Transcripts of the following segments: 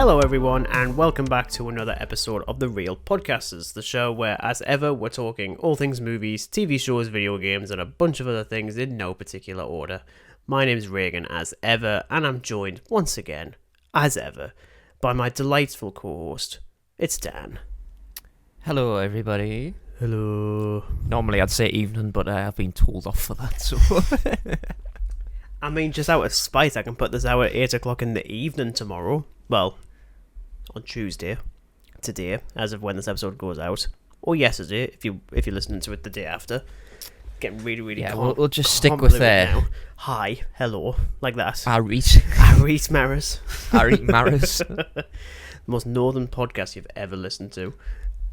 Hello everyone, and welcome back to another episode of The Real Podcasters, the show where, as ever, we're talking all things movies, TV shows, video games, and a bunch of other things in no particular order. My name's Regan, as ever, and I'm joined, once again, as ever, by my delightful co-host. It's Dan. Hello everybody. Hello. Normally I'd say evening, but I've been told off for that, so... I mean, just out of spite, I can put this out at 8 o'clock in the evening tomorrow. Well, on Tuesday, today, as of when this episode goes out, or yesterday if you're listening to it the day after. Getting really yeah. We'll just stick with now. Hi, hello, like that. Arit Maris. Arit Maris. The most northern podcast you've ever listened to.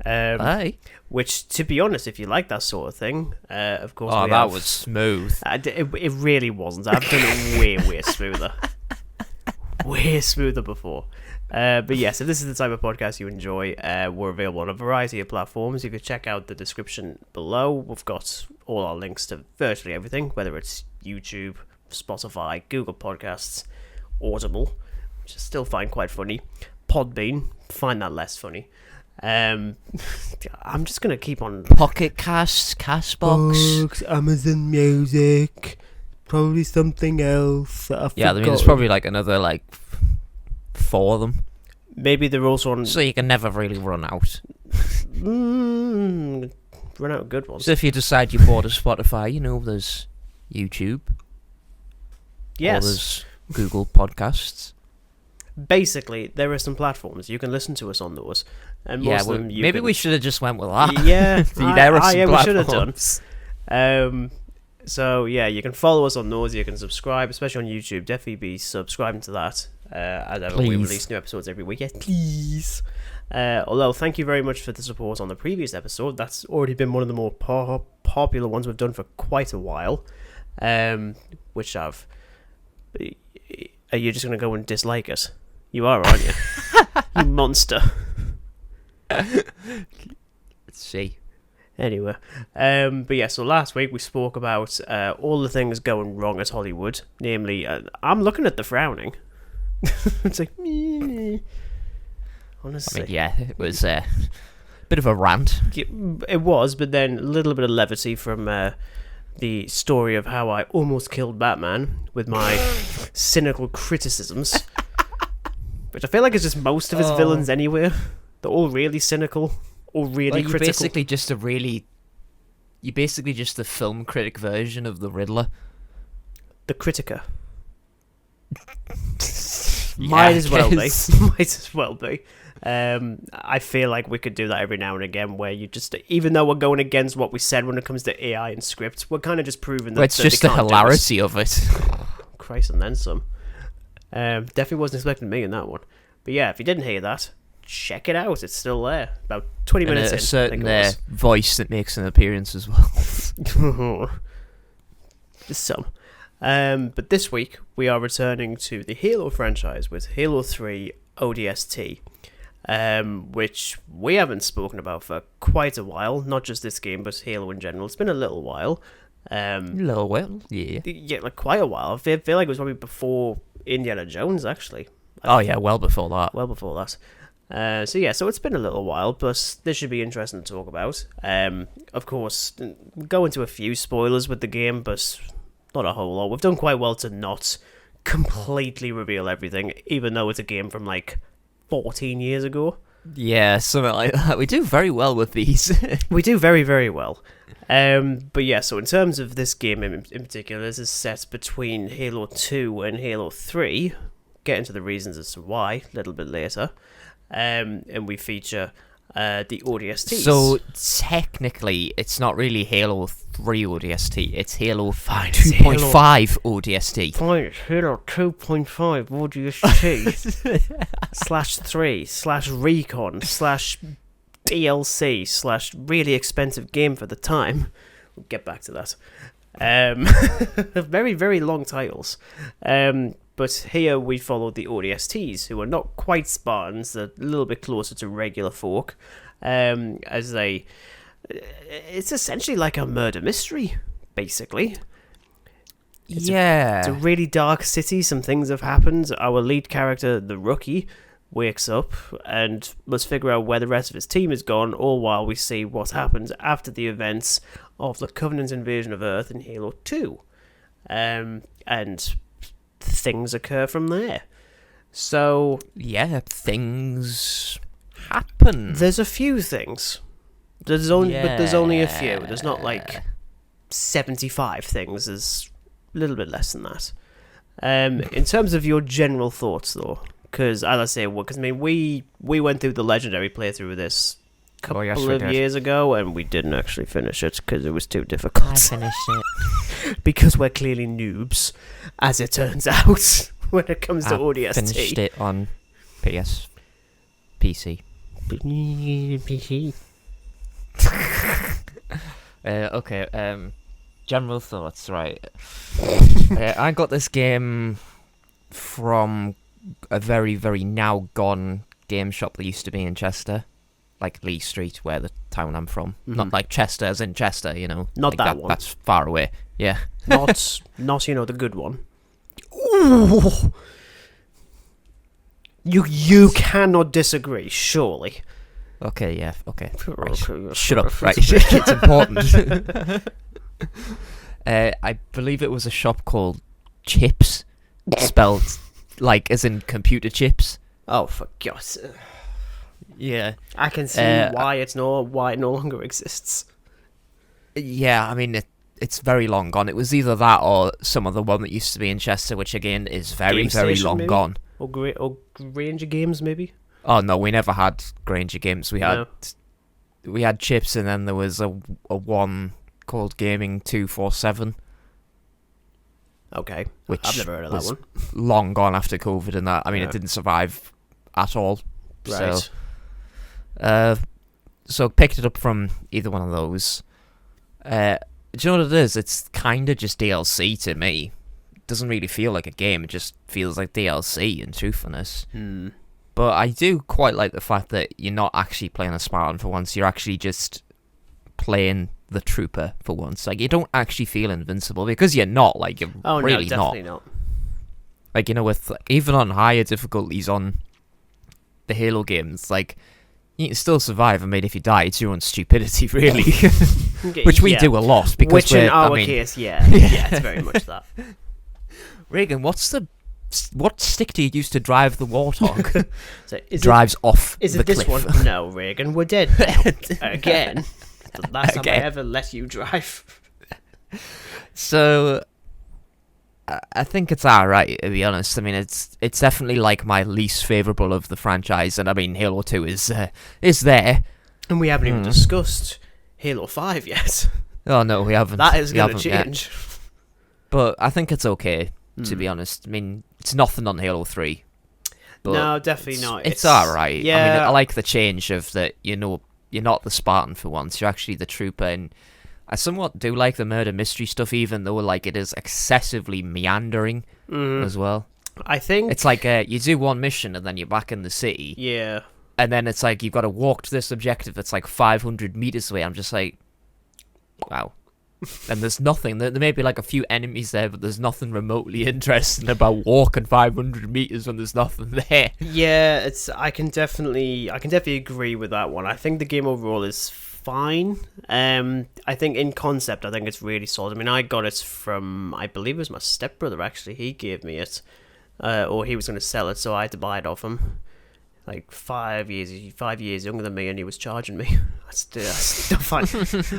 Aye. Which, to be honest, if you like that sort of thing, of course. Oh, that was smooth. It really wasn't. I've done it way smoother. Way smoother before. But yes, if this is the type of podcast you enjoy, we're available on a variety of platforms. You can check out the description below. We've got all our links to virtually everything, whether it's YouTube, Spotify, Google Podcasts, Audible, which I still find quite funny, Podbean, find that less funny. I'm just going to keep on... Pocket Casts, Castbox... Books, Amazon Music, probably something else. I mean, there's probably another 4 of them. Maybe they're also on... So you can never really run out. Run out of good ones. So if you decide you bought a Spotify, there's YouTube. Yes. Or there's Google Podcasts. Basically, there are some platforms. You can listen to us on those. And most of them we should have just went with that. Yeah, we should have done. So, yeah, you can follow us on those. You can subscribe, especially on YouTube. Definitely be subscribing to that. As ever, we release new episodes every week. Yes, please. Although, thank you very much for the support on the previous episode. That's already been one of the more popular ones we've done for quite a while. Which I've... Are you just going to go and dislike it? You are, aren't you? You monster. Let's see. Anyway, but yeah, so last week we spoke about all the things going wrong at Hollywood. Namely, I'm looking at the frowning. It's like, honestly. I mean, yeah, it was a bit of a rant. It was, but then a little bit of levity from the story of how I almost killed Batman with my cynical criticisms. Which I feel like is just most of his villains anyway. They're all really cynical or really critical. You're basically just the film critic version of the Riddler. The Critica. Might as well be. I feel like we could do that every now and again, where you just, even though we're going against what we said when it comes to AI and scripts, we're kind of just proving that. It's just the hilarity of it. Christ, and then some. Definitely wasn't expecting me in that one. But yeah, if you didn't hear that, check it out. It's still there. About 20 minutes in. A certain voice that makes an appearance as well. Just some. But this week, we are returning to the Halo franchise with Halo 3 ODST, which we haven't spoken about for quite a while. Not just this game, but Halo in general. It's been a little while. Yeah, like quite a while. I feel like it was probably before Indiana Jones, actually. Well before that. So it's been a little while, but this should be interesting to talk about. Of course, go into a few spoilers with the game, but not a whole lot. We've done quite well to not completely reveal everything, even though it's a game from 14 years ago. Yeah, something like that. We do very well with these. We do very, very well. But yeah, so in terms of this game in particular, this is set between Halo 2 and Halo 3. Get into the reasons as to why a little bit later. And we feature the ODSTs. So technically, it's not really Halo 3 ODST, it's Halo 2.5 ODST. Fine, it's Halo 2.5 ODST /3/recon /DLC /really expensive game for the time. We'll get back to that. Very, very long titles. But here we follow the ODSTs, who are not quite Spartans, they're a little bit closer to regular folk, as it's essentially like a murder mystery, basically. It's a really dark city, some things have happened. Our lead character, the rookie, wakes up and must figure out where the rest of his team is gone, all while we see what happens after the events of the Covenant's invasion of Earth in Halo 2. And things occur from there. So... yeah, things happen. There's a few things. But there's only a few. There's not like 75 things. There's a little bit less than that. In terms of your general thoughts, though, because as I say, we went through the legendary playthrough of this a couple of years ago, and we didn't actually finish it because it was too difficult. I finished it because we're clearly noobs, as it turns out, when it comes to ODST. Finished it on PC. Okay. General thoughts, right? I got this game from a very, very now gone game shop that used to be in Chester, like Lee Street, where the town I'm from. Mm-hmm. Not like Chester as in Chester, you know. Not like that one. That's far away. Yeah. Not the good one. Ooh. You cannot disagree, surely. Okay, yeah, okay. Right. Okay, Shut up, right. It's important. I believe it was a shop called Chips, spelled like as in computer chips. Oh, for God's sake. Yeah. I can see why it no longer exists. Yeah, I mean, it's very long gone. It was either that or some other one that used to be in Chester, which again is very, Game very Station, long maybe? gone. Or Ranger Games, maybe? Oh, no, we never had Granger Games. We had Chips, and then there was a one called Gaming 247. Okay, which I've never heard of that one. Long gone after COVID and that. I mean, Yeah. it didn't survive at all. Right. So picked it up from either one of those. Do you know what it is? It's kind of just DLC to me. It doesn't really feel like a game. It just feels like DLC, in truthfulness. But I do quite like the fact that you're not actually playing a Spartan for once. You're actually just playing the Trooper for once. Like, you don't actually feel invincible because you're not. Like, you're really no, definitely not. Like, you know, with like, even on higher difficulties on the Halo games, like, you can still survive. I mean, if you die, it's your own stupidity, really. Which we do a lot because which in our case, yeah, it's very much that. Regan, what stick do you use to drive the Warthog? So Drives off Is the it this cliff. one? No, Regan, we're dead now. Again. The last time I ever let you drive. So, I think it's alright, to be honest. I mean, it's definitely like my least favourable of the franchise, and I mean, Halo 2 is there. And we haven't even discussed Halo 5 yet. Oh no, we haven't. That is going to yet. change. But I think it's okay, to be honest. I mean, it's nothing on Halo 3. But no, definitely not. It's alright. Yeah. I mean, I like the change of that, you know, you're not the Spartan for once, you're actually the Trooper, and I somewhat do like the murder mystery stuff, even though, like, it is excessively meandering as well. I think... It's like, you do one mission, and then you're back in the city. Yeah. And then it's like, you've got to walk to this objective that's like 500 meters away. I'm just like, wow. And there's nothing. There may be like a few enemies there, but there's nothing remotely interesting about walking 500 meters when there's nothing there. Yeah, I can definitely agree with that one. I think the game overall is fine. I think in concept, I think it's really solid. I mean, I got it from, I believe it was my stepbrother, actually. He gave me it, or he was going to sell it, so I had to buy it off him. Like 5 years younger than me, and he was charging me. That's still fun.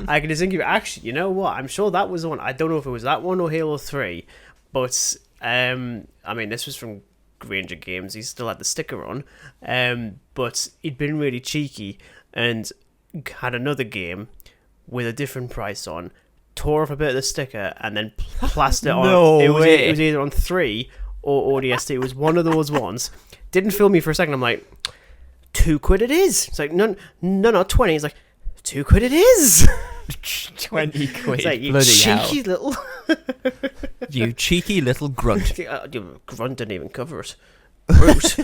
I can just think of, actually, you know what? I'm sure that was the one. I don't know if it was that one or Halo 3, but I mean, this was from Granger Games. He still had the sticker on, but he'd been really cheeky and had another game with a different price on, tore off a bit of the sticker, and then plastered it on. It was either on 3 or ODST. It was one of those ones. Didn't fool me for a second. I'm like, £2 it is. It's like, no, not 20. It's like, £2 it is. 20 quid. It's like, you bloody cheeky hell. little... You cheeky little grunt. Grunt didn't even cover it. Brute.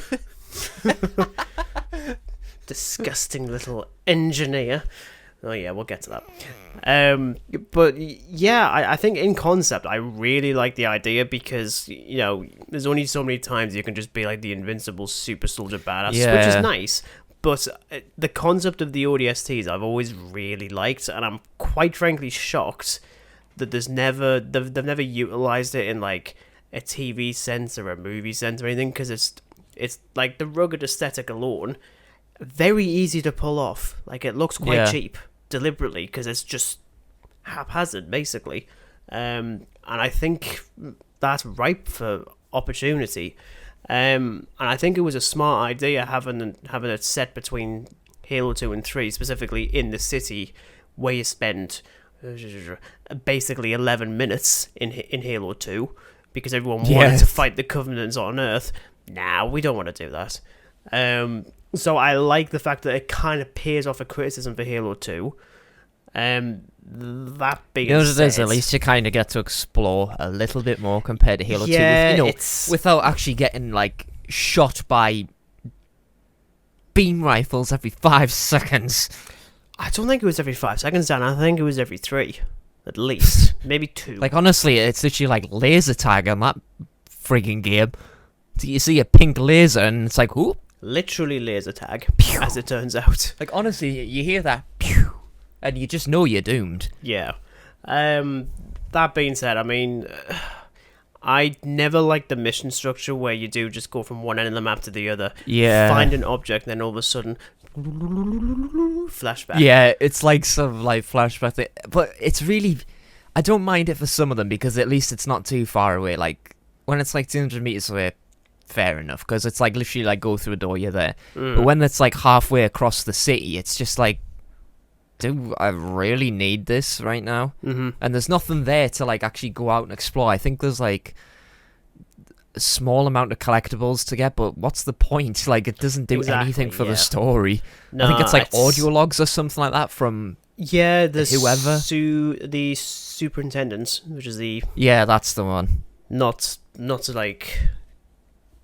Disgusting little engineer. Oh yeah, we'll get to that. But yeah, I think in concept, I really like the idea because there's only so many times you can just be like the invincible super soldier badass, which is nice. But the concept of the ODSTs, I've always really liked, and I'm quite frankly shocked that they've never utilized it in like a TV sense or a movie sense or anything, because it's like the rugged aesthetic alone. Very easy to pull off. Like, it looks quite cheap, deliberately, because it's just haphazard, basically. And I think that's ripe for opportunity. And I think it was a smart idea having it set between Halo 2 and 3, specifically in the city, where you spend basically 11 minutes in Halo 2, because everyone wanted to fight the Covenants on Earth. Nah, we don't want to do that. So I like the fact that it kind of pays off a criticism for Halo 2. That being said, at least you kind of get to explore a little bit more compared to Halo 2. Without actually getting like shot by beam rifles every 5 seconds. I don't think it was every 5 seconds, Dan. I think it was every 3, at least, maybe 2. Like, honestly, it's literally like laser tag on that frigging game. So you see a pink laser and it's like, ooh. Literally laser tag, as it turns out. Like, honestly, you hear that, pew, and you just know you're doomed. Yeah. That being said, I mean, I never liked the mission structure where you do just go from one end of the map to the other. Yeah. Find an object, and then all of a sudden, flashback. Yeah, it's like some like flashback thing. But it's really, I don't mind it for some of them because at least it's not too far away. Like, when it's like 200 meters away, fair enough, because it's like literally like go through a door, you're there. But when it's like halfway across the city, it's just like, do I really need this right now? And there's nothing there to like actually go out and explore. I think there's like a small amount of collectibles to get, but what's the point? Like, it doesn't do anything for the story. No, I think it's like audio logs or something like that from whoever. The superintendent, which is the that's the one. Not to like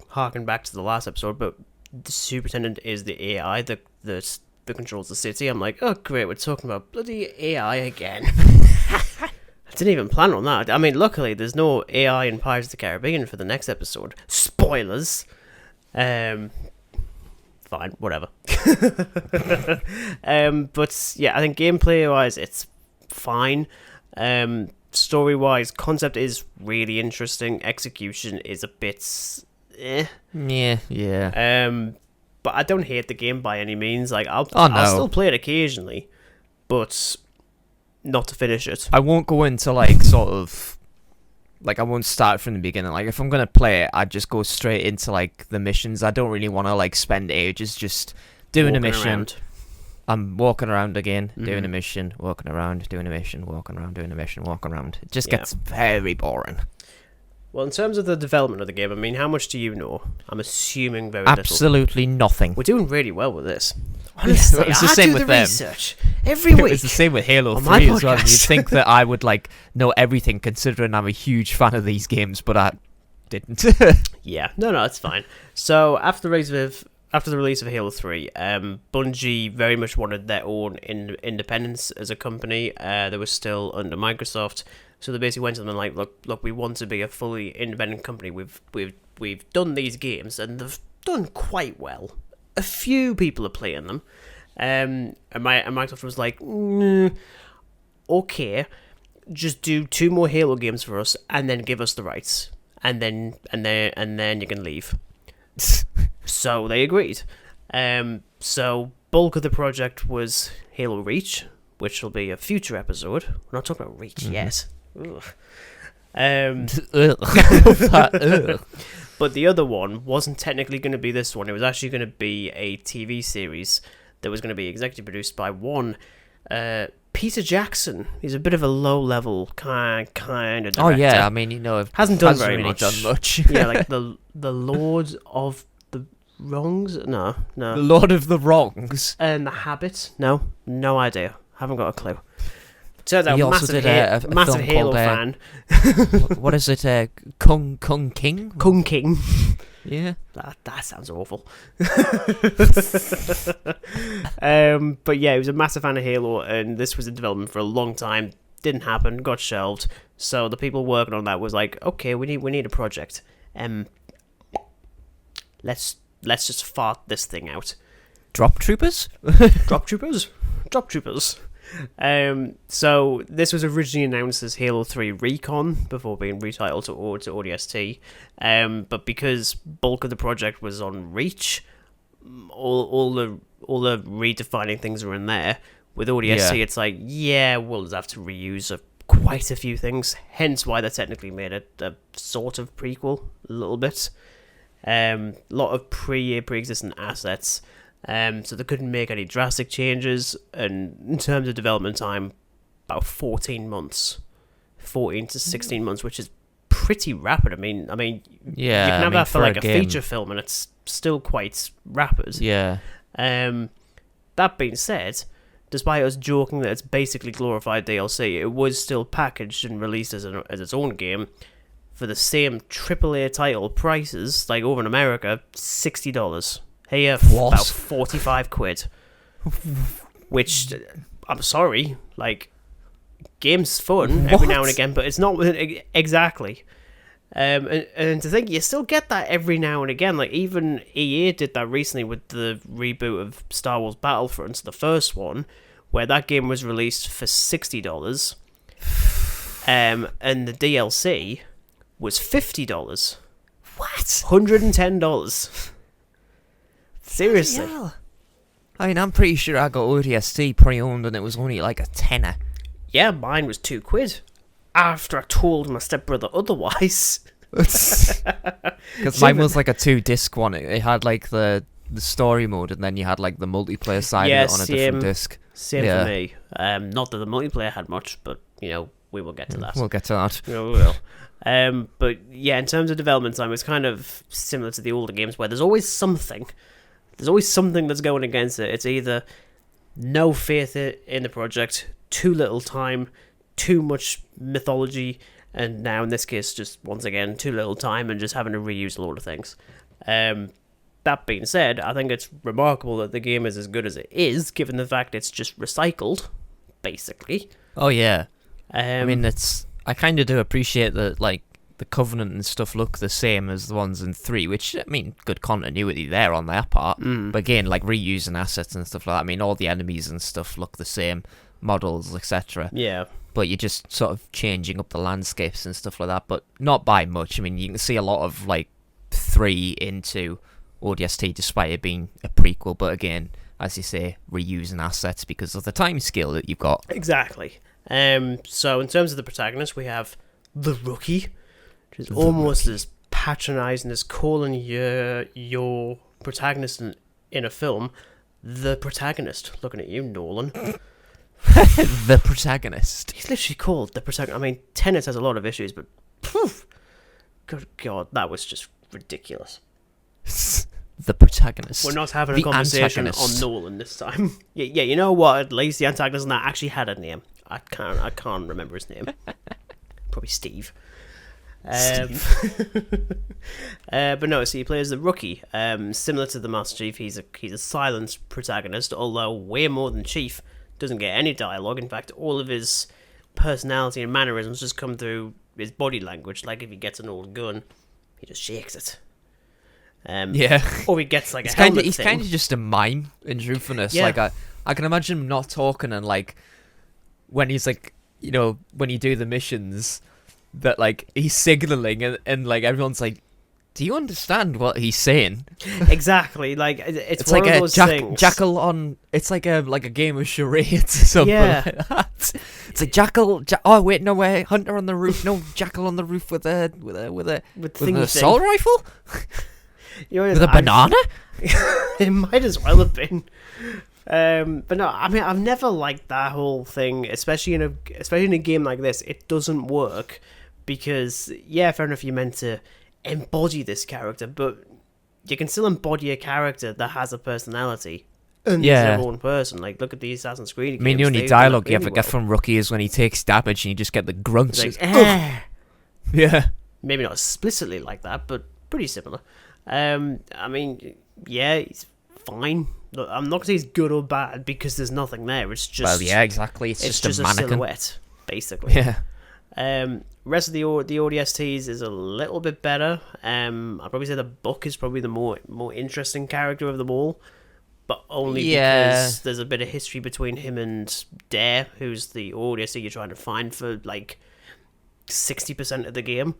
harken back to the last episode, but the superintendent is the AI that controls the city. I'm like, oh great, we're talking about bloody AI again. I didn't even plan on that. I mean, luckily there's no AI in Pirates of the Caribbean for the next episode. Spoilers. Fine, whatever. But yeah, I think gameplay wise it's fine. Story wise, concept is really interesting. Execution is a bit Yeah. But I don't hate the game by any means. Like, I'll still play it occasionally, but not to finish it. I won't go into like sort of like I won't start from the beginning. Like, if I'm gonna play it, I'd just go straight into like the missions. I don't really want to like spend ages just doing a mission. Around. I'm walking around again, doing a mission, walking around, doing a mission, walking around, doing a mission, walking around. It just gets very boring. Well, in terms of the development of the game, I mean, how much do you know? I'm assuming very little. Absolutely nothing. We're doing really well with this. Honestly, it's the same with them. Research every week. It's the same with Halo 3 as well. You'd think that I would like know everything, considering I'm a huge fan of these games, but I didn't. Yeah, no, it's fine. So after the release of Halo 3, Bungie very much wanted their own independence as a company. They were still under Microsoft. So they basically went to them and like, look, we want to be a fully independent company. We've done these games and they've done quite well. A few people are playing them, and Microsoft was like, okay, just do 2 more Halo games for us and then give us the rights, and then you can leave. So they agreed. So bulk of the project was Halo Reach, which will be a future episode. We're not talking about Reach yet. Ugh. But the other one wasn't technically going to be this one. It was actually going to be a TV series that was going to be executive produced by one Peter Jackson. He's a bit of a low-level kind of director. Oh yeah, I mean, hasn't done very really much. Done much. Yeah, like the Lord of the Wrongs. No. The Lord of the Wrongs and the Habit. No idea. Haven't got a clue. Turns out, He also massive, did a massive film Halo called, fan. what is it? Kung King? Kung King. Yeah. That sounds awful. But yeah, he was a massive fan of Halo, and this was in development for a long time. Didn't happen, got shelved. So the people working on that was like, okay, we need a project. Let's just fart this thing out. Drop Troopers? Drop Troopers? Drop Troopers. So this was originally announced as Halo 3 Recon before being retitled to ODST. But because bulk of the project was on Reach, all the redefining things are in there. With ODST, It's like, yeah, we'll just have to reuse quite a few things. Hence why they technically made it a sort of prequel, a little bit. Lot of pre-existing assets. So they couldn't make any drastic changes, and in terms of development time, about 14 months, 14 to 16 months, which is pretty rapid. I mean, you can have that for like a feature film, and it's still quite rapid. Yeah. That being said, despite us joking that it's basically glorified DLC, it was still packaged and released as its own game for the same AAA title prices, like over in America, $60. Here, about 45 quid. Which, I'm sorry, like, game's fun every now and again, but it's not exactly. And to think you still get that every now and again, like even EA did that recently with the reboot of Star Wars Battlefront, the first one, where that game was released for $60, and the DLC was $50. What? $110. Seriously. I mean, I'm pretty sure I got ODST pre-owned and it was only like a tenner. Yeah, mine was £2. After I told my stepbrother otherwise. Because mine was like a 2-disc one. It had like the story mode, and then you had like the multiplayer side of it on a different disc. Same for me. Not that the multiplayer had much, but you know, we will get to that. We'll get to that. We will. But yeah, in terms of development time, it's kind of similar to the older games where there's always something. There's always something that's going against it. It's either no faith in the project, too little time, too much mythology, and now in this case, just once again, too little time and just having to reuse a lot of things. That being said, I think it's remarkable that the game is as good as it is, given the fact it's just recycled, basically. Oh yeah. I mean, I kind of do appreciate that, like, the Covenant and stuff look the same as the ones in 3, which, I mean, good continuity there on their part. But again, like, reusing assets and stuff like that. I mean, all the enemies and stuff look the same, models, etc. Yeah. But you're just sort of changing up the landscapes and stuff like that, but not by much. I mean, you can see a lot of, like, 3 into ODST despite it being a prequel, but again, as you say, reusing assets because of the time scale that you've got. Exactly. So in terms of the protagonist, we have the Rookie, which is almost as patronising as calling your protagonist in a film the protagonist. Looking at you, Nolan. The protagonist. He's literally called the protagonist. I mean, Tenet has a lot of issues, but poof, good God, that was just ridiculous. The protagonist. We're not having a conversation on Nolan this time. Yeah, you know what? At least the antagonist in that actually had a name. I can't remember his name. Probably Steve. But no, so he plays the Rookie. Similar to the Master Chief, he's a silent protagonist, although way more than Chief. Doesn't get any dialogue. In fact, all of his personality and mannerisms just come through his body language. Like if he gets an old gun, he just shakes it. Yeah. Or he gets like a helmet He's thing. kind of just a mime in truthfulness. Yeah. Like I can imagine him not talking, and like when he's like, you know, when you do the missions, that like he's signaling and like everyone's like, do you understand what he's saying? Exactly. Like it's one like of a those things. jackal on. It's like a game of charades or something like that. It's like jackal. Oh wait, no way. Hunter on the roof. No, jackal on the roof with an assault rifle. You know, with a banana. It might as well have been. But no, I mean, I've never liked that whole thing, especially in a game like this. It doesn't work because, yeah, fair enough, you're meant to embody this character, but you can still embody a character that has a personality their own person. Like, look at the Assassin's Creed games. I mean, the only dialogue you ever get from Rookie is when he takes damage and you just get the grunts. It's like, Yeah. Maybe not explicitly like that, but pretty similar. I mean, yeah, he's fine. Look, I'm not going to say he's good or bad because there's nothing there. It's just... Well, yeah, exactly. It's just a mannequin. Silhouette, basically. Yeah. Rest of the ODSTs is a little bit better. I'd probably say the Book is probably the more interesting character of them all, but only because there's a bit of history between him and Dare, who's the ODST you're trying to find for like 60% of the game.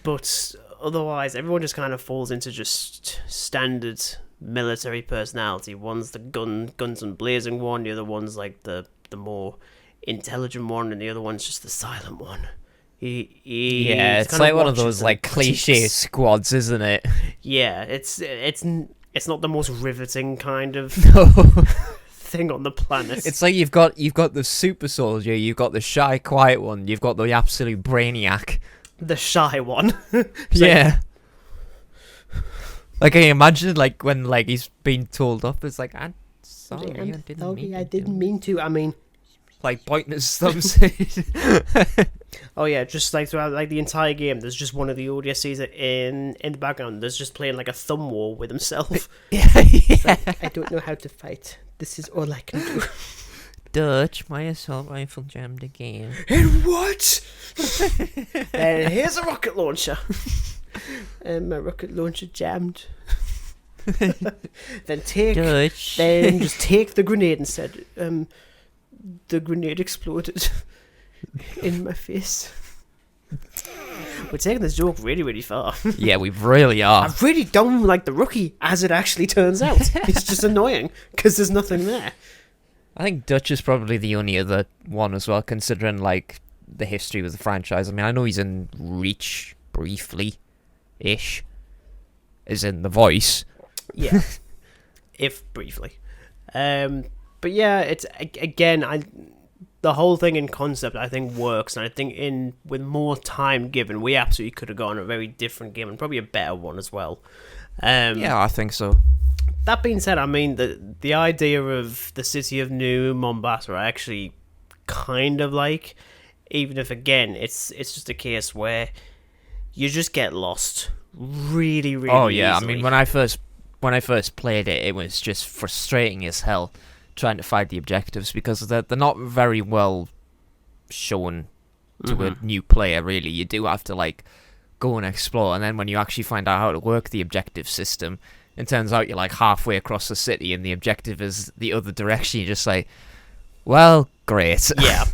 But otherwise, everyone just kind of falls into just standard military personality. One's the guns and blazing one, the other one's like the more intelligent one, and the other one's just the silent one. It's like one of those like cliche squads, isn't it? Yeah, it's not the most riveting kind of thing on the planet. It's like you've got the super soldier, you've got the shy, quiet one, you've got the absolute brainiac. The shy one. Yeah. Like, I imagine, like, when, like, he's been told off, it's like, I'm sorry, I didn't mean to. I mean... Like, pointing his thumbs. Oh, yeah, just, like, throughout, like, the entire game, there's just one of the ODSTs in the background. There's just playing, like, a thumb war with himself. Yeah. Like, I don't know how to fight. This is all I can do. Dutch, my assault rifle jammed again. And what? And here's a rocket launcher. And my rocket launcher jammed. Then just take the grenade instead. The grenade exploded in my face. We're taking this joke really, really far. Yeah, we really are. I really don't like the Rookie, as it actually turns out. It's just annoying because there's nothing there. I think Dutch is probably the only other one as well, considering like the history with the franchise. I mean, I know he's in Reach briefly-ish, as in the voice. Yeah, if briefly. But yeah, it's again, the whole thing in concept I think works, and I think with more time given, we absolutely could have gotten a very different game and probably a better one as well. Yeah, I think so. That being said, I mean, the idea of the city of New Mombasa I actually kind of like, even if, again, it's just a case where you just get lost really, really yeah, easily. I mean, when I first played it, it was just frustrating as hell trying to find the objectives, because they're not very well shown to a new player, really. You do have to, like, go and explore, and then when you actually find out how to work the objective system, it turns out you're like halfway across the city and the objective is the other direction. You're just like, well, great. Yeah.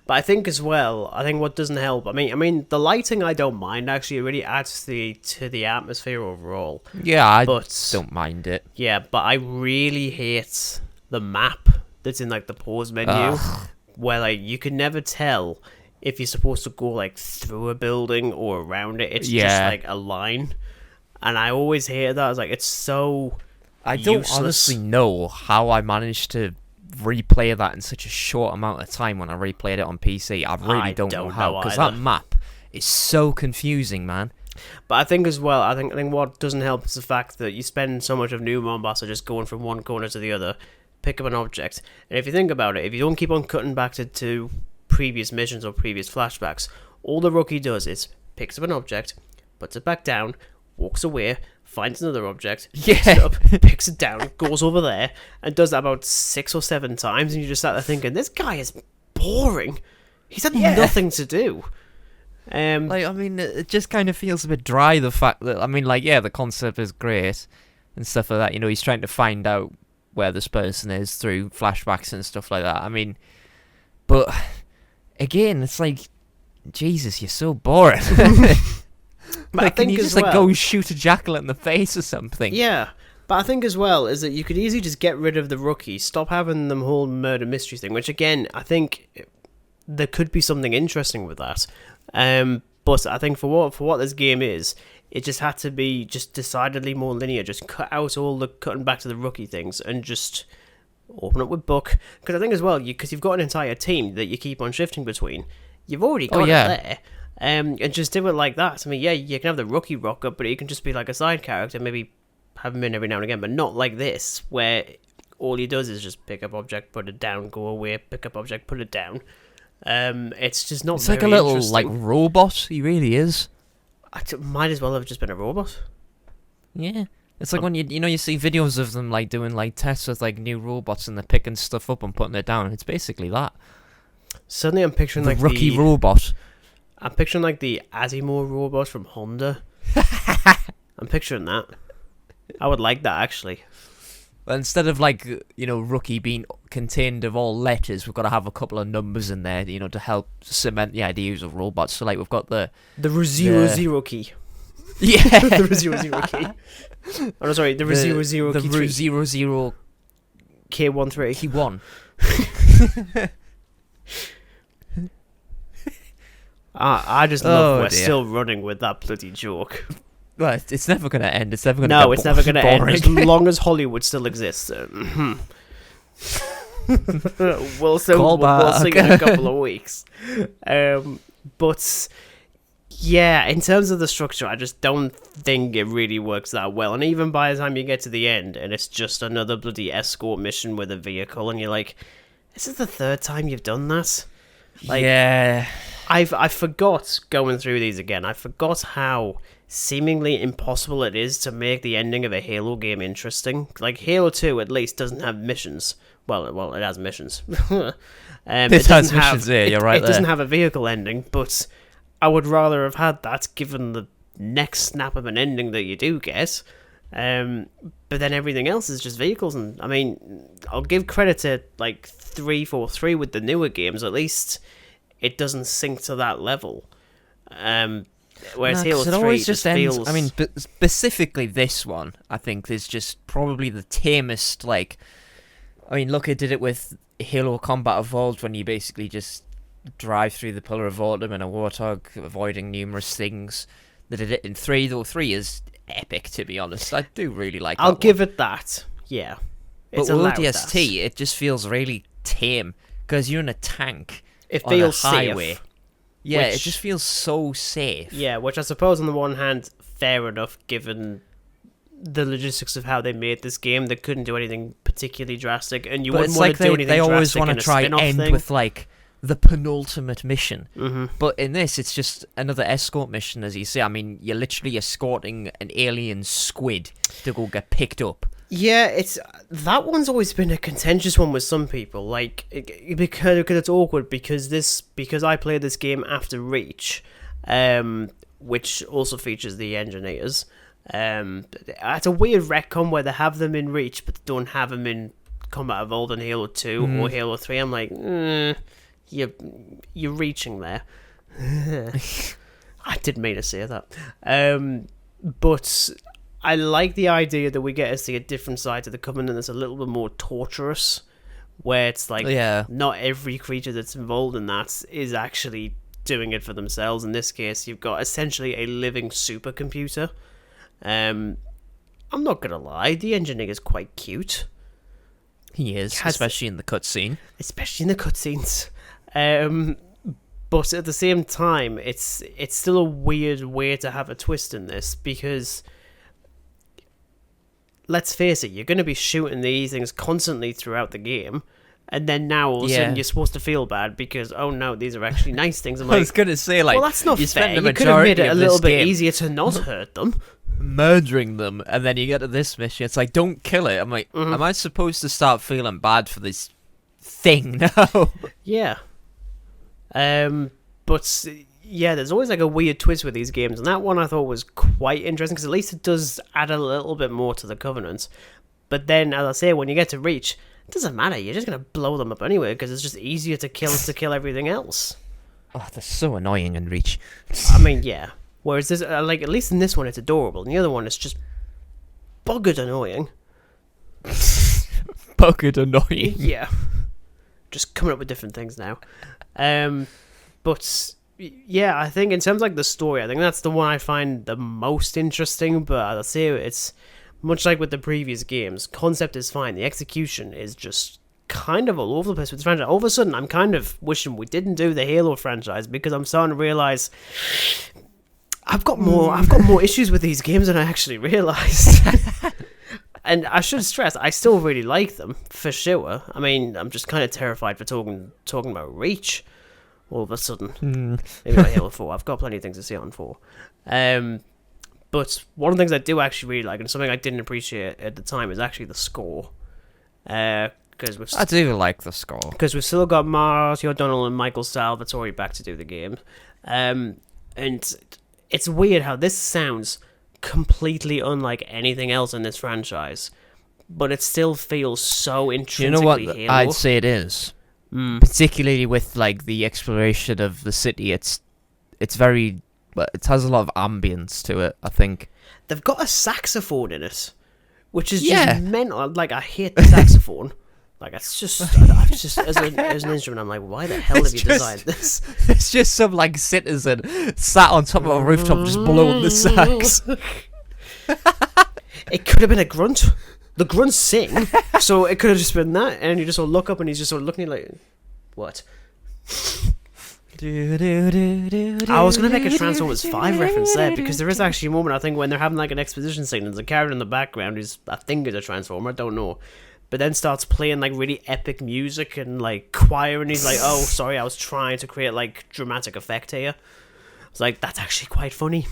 But I think as well, what doesn't help, I mean, the lighting I don't mind, actually. It really adds to the atmosphere overall. Yeah, I don't mind it. Yeah, but I really hate the map that's in, like, the pause menu, where, like, you can never tell if you're supposed to go, like, through a building or around it. It's just, like, a line. And I always hear that. I was like, it's so I don't useless. honestly know how I managed to replay that in such a short amount of time when I replayed it on PC. I really don't know how, because that map is so confusing, man. But I think as well, I think what doesn't help is the fact that you spend so much of New Mombasa just going from one corner to the other, pick up an object, and if you think about it, if you don't keep on cutting back to previous missions or previous flashbacks, all the Rookie does is picks up an object, puts it back down, walks away, finds another object, picks it up, picks it down, goes over there, and does that about 6 or 7 times, and you just start there thinking, this guy is boring. He's had nothing to do. Like, I mean, it just kind of feels a bit dry, the fact that, I mean, like, yeah, the concept is great and stuff like that. You know, he's trying to find out where this person is through flashbacks and stuff like that. I mean, but, again, it's like, Jesus, you're so boring. But like, I think can you just like go shoot a jackal in the face or something? Yeah, but I think as well is that you could easily just get rid of the Rookie, stop having them whole murder mystery thing, which again, I think there could be something interesting with that. But I think for what this game is, it just had to be just decidedly more linear. Just cut out all the cutting back to the Rookie things and just open up with Book. Because I think as well, because you've got an entire team that you keep on shifting between, you've already got it there. And just do it like that. I mean, yeah, you can have the Rookie rock up, but it can just be like a side character, maybe have them in every now and again, but not like this, where all he does is just pick up object, put it down, go away, pick up object, put it down. It's just not. It's like a little like robot. He really is. Might as well have just been a robot. Yeah. It's like when you see videos of them like doing like tests with like new robots and they're picking stuff up and putting it down. It's basically that. Suddenly I'm picturing the like rookie robot. I'm picturing like the Asimo robot from Honda. I'm picturing that. I would like that actually. Well, instead of like rookie being contained of all letters, we've got to have a couple of numbers in there, to help cement the ideas of robots. So like we've got the 0 key. Yeah. The 0 key. Oh, no, sorry, the 0 the key 3. 0 K13. key 1. I just love we're dear. still running with that bloody joke. Well, it's never going to end. It's never going to No, it's never going to end as boring. long as Hollywood still exists. We'll see in a couple of weeks. But yeah, in terms of the structure, I just don't think it really works that well. And even by the time you get to the end, and it's just another bloody escort mission with a vehicle, and you're like, this is the third time you've done that? Like, yeah. I forgot going through these again. I forgot how seemingly impossible it is to make the ending of a Halo game interesting. Like, Halo 2 at least doesn't have missions. Well, it has missions. It has missions there, you're right there. It doesn't have a vehicle ending, but I would rather have had that given the next snap of an ending that you do get. But then everything else is just vehicles. And I mean, I'll give credit to like 343 with the newer games. At least it doesn't sink to that level. Whereas Halo 3 always just ends, feels... I mean, specifically this one, I think, is just probably the tamest, like... I mean, look, it did it with Halo Combat Evolved when you basically just drive through the Pillar of Autumn in a Warthog, avoiding numerous things. They did it in 3, though 3 is epic, to be honest. I do really like I'll that give one. it that, yeah. But It's with allowed ODST, that. it just feels really tame, because you're in a tank It on a feels highway. safe. Yeah, it Which- just feels so safe. Yeah, which I suppose on the one hand, fair enough, given the logistics of how they made this game. They couldn't do anything particularly drastic, and you But wouldn't it's want like to do anything they always drastic want in to a try spin-off end thing. with like the penultimate mission. Mm-hmm. But in this, it's just another escort mission, as you say. I mean, you're literally escorting an alien squid to go get picked up. Yeah, that one's always been a contentious one with some people. Like because it's awkward because I played this game after Reach, which also features the engineers. It's a weird retcon where they have them in Reach but don't have them in Combat Evolved in Halo 2 or Halo 3. I'm like, you're reaching there. I didn't mean to say that. But I like the idea that we get to see a different side to the Covenant that's a little bit more torturous, where it's like not every creature that's involved in that is actually doing it for themselves. In this case, you've got essentially a living supercomputer. I'm not gonna lie, the engineer is quite cute. He is, especially in the cutscene. Especially in the cutscenes. But at the same time, it's still a weird way to have a twist in this, because let's face it, you're going to be shooting these things constantly throughout the game, and then now all of a sudden you're supposed to feel bad because, oh no, these are actually nice things. I'm like, I was going to say, like, well, that's not you fair. spend the You could have made majority it a of little this bit game easier to not hurt them. murdering them, and then you get to this mission, it's like, don't kill it. I'm like, am I supposed to start feeling bad for this thing now? Yeah. But yeah, there's always like a weird twist with these games, and that one I thought was quite interesting because at least it does add a little bit more to the Covenant. But then, as I say, when you get to Reach, it doesn't matter. You're just gonna blow them up anyway because it's just easier to kill everything else. Oh, they're so annoying in Reach. I mean, yeah. Whereas this, like, at least in this one, it's adorable, and the other one is just buggered annoying. Buggered annoying. Yeah. Just coming up with different things now. But yeah, I think in terms of like the story, I think that's the one I find the most interesting. But as I say, it's much like with the previous games. Concept is fine. The execution is just kind of all over the place with the franchise. All of a sudden, I'm kind of wishing we didn't do the Halo franchise because I'm starting to realize I've got more issues with these games than I actually realized. And I should stress, I still really like them, for sure. I mean, I'm just kind of terrified for talking about Reach all of a sudden. Maybe about Halo 4. I've got plenty of things to say on 4. But one of the things I do actually really like, and something I didn't appreciate at the time, is actually the score. I do like the score. Because we've still got Marty O'Donnell and Michael Salvatore back to do the game. And it's weird how this sounds completely unlike anything else in this franchise, but it still feels so intrinsically You know what Halo. I'd say it is? Particularly with like the exploration of the city, it's very... It has a lot of ambience to it, I think. They've got a saxophone in it, which is just mental. Like, I hate the saxophone. Like, it's just, as an instrument, I'm like, why the hell have you designed this? It's just some, like, citizen sat on top of a rooftop just blowing the sax. It could have been a grunt. The grunts sing, so it could have just been that, and you just sort of look up and he's just sort of looking at you like, what? I was going to make a Transformers 5 reference there, because there is actually a moment, I think, when they're having like an exposition scene, and there's a character in the background who's, I think, is a Transformer, I don't know, but then starts playing like really epic music and like choir, and he's like, oh, sorry, I was trying to create like dramatic effect here. It's like, that's actually quite funny.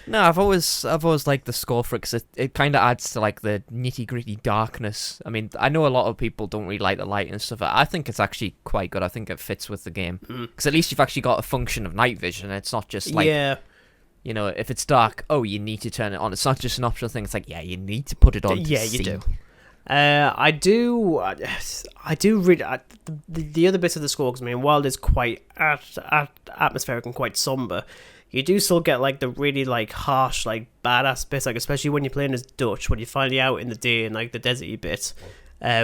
No, I've always liked the score for it, because it kind of adds to like the nitty gritty darkness. I mean, I know a lot of people don't really like the light and stuff. I think it's actually quite good. I think it fits with the game, because at least you've actually got a function of night vision. It's not just like, you know, if it's dark, oh, you need to turn it on. It's not just an optional thing. It's like, yeah, you need to put it on. Yeah, you do. I do read the other bits of the score, because I mean, while it's quite atmospheric and quite somber, you do still get like the really like harsh, like badass bits, like especially when you're playing as Dutch, when you're finally out in the day in like the deserty bit,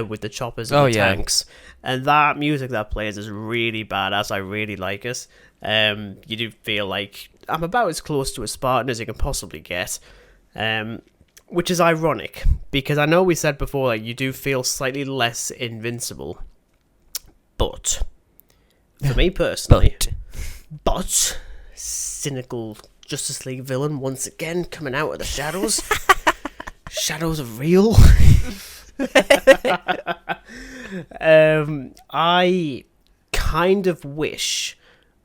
with the choppers and the tanks, and that music that plays is really badass. I really like it. You do feel like I'm about as close to a Spartan as you can possibly get. Which is ironic, because I know we said before, like, you do feel slightly less invincible. But, for me personally, but cynical Justice League villain once again coming out of the shadows. Shadows are real. I kind of wish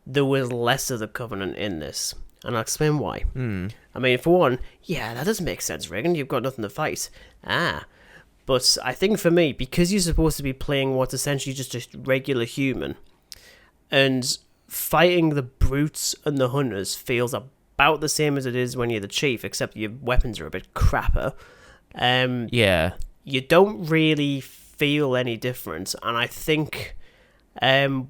there was less of the Covenant in this. And I'll explain why. I mean, for one, yeah, that does make sense, Regan. You've got nothing to fight. But I think for me, because you're supposed to be playing what's essentially just a regular human, and fighting the brutes and the hunters feels about the same as it is when you're the chief, except your weapons are a bit crapper. You don't really feel any different, and I think...